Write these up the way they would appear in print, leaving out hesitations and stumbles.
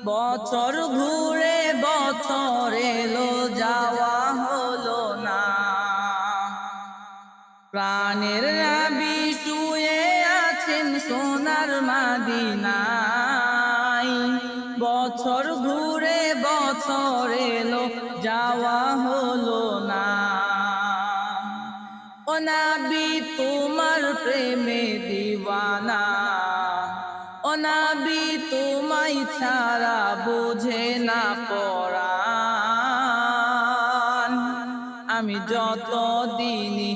বছর ঘুরে বছর এলো যাওয়া হলো না। প্রাণের নবী শুয়ে আছেন সোনার মদিনায়। বছর ঘুরে বছর এলো যাওয়া হলো না। ও নবী তোমার প্রেমে দিওয়ানা, ও নবী তোমায় ছাড়া বুঝে না পরাণ। আমি যত দিনই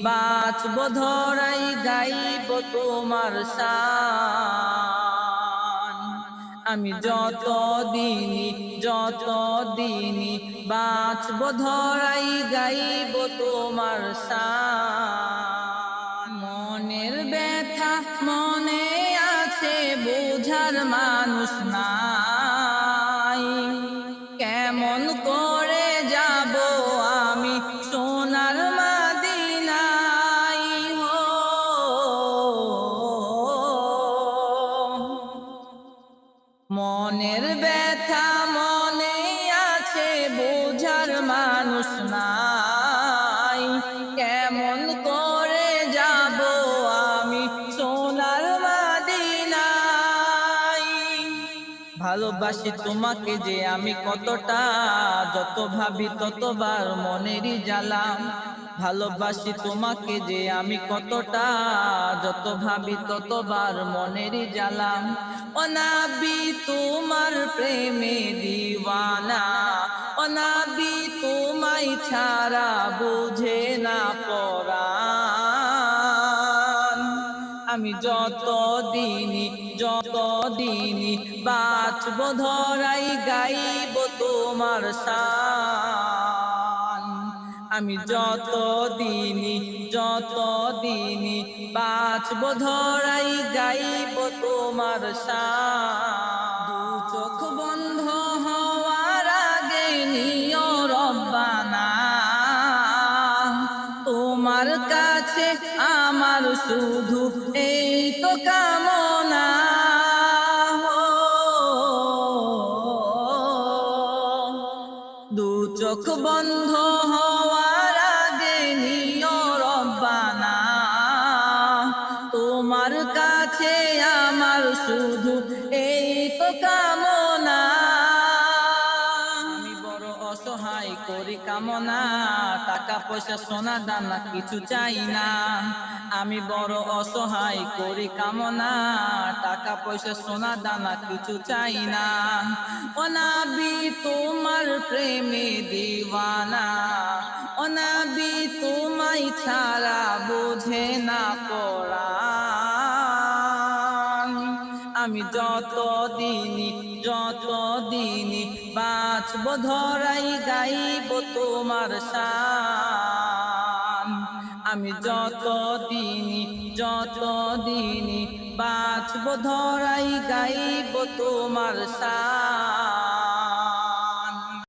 বাঁচব ধরাই গাইব তোমার শান। আমি যত দিনই বাঁচব ধরাই গাইব তোমার শান। মনের ব্যথা মনে আছে বুঝার মানুষ নাই। কেমন করে যাব আমি সোনার মদিনায়। মনের ব্যথা মনে আছে বুঝার মানুষ নাই। কেমন করে যাব আমি সোনার মদিনায়। ভালোবাসি তোমাকে যে আমি কতটা, যত ভাবি ততবার মনেরই জ্বালা। ভালোবাসি তোমাকে যে আমি কতটা, যত ভাবি ততবার মনেরই জ্বালা। ও নবী তোমার প্রেমে দিওয়ানা, ও নবী তোমায় ছাড়া বুঝে না পরাণ। আমি যত দিনই বাঁচব ধরাই গাইব তোমার শান। আমি যত দিনই বাঁচব ধরাই গাইব তোমার শান। দু চোখ বন্ধ হওয়ার আগে নিও রব্বানা, তোমার কাছে আমার শুধু এই তো কামনা। দু চোখ বন্ধ হওয়ার আগে নিও রব্বানা, তোমার কাছে আমার শুধু এই তো কামনা। আমি বড় অসহায় করি কামনা, টাকা পয়সা সোনা দানা কিছু চাই না। আমি বড় অসহায় করি কামনা, টাকা পয়সা সোনা দানা কিছু চাই না। ও নবী তোমার প্রেমে দিওয়ানা, ও নবী তোমায় ছাড়া বুঝে না পরাণ। আমি যত দিনই বাঁচব ধরাই গাইব তোমার শান। আমি যত দিনই বাঁচব ধরাই গাইব তোমার শান।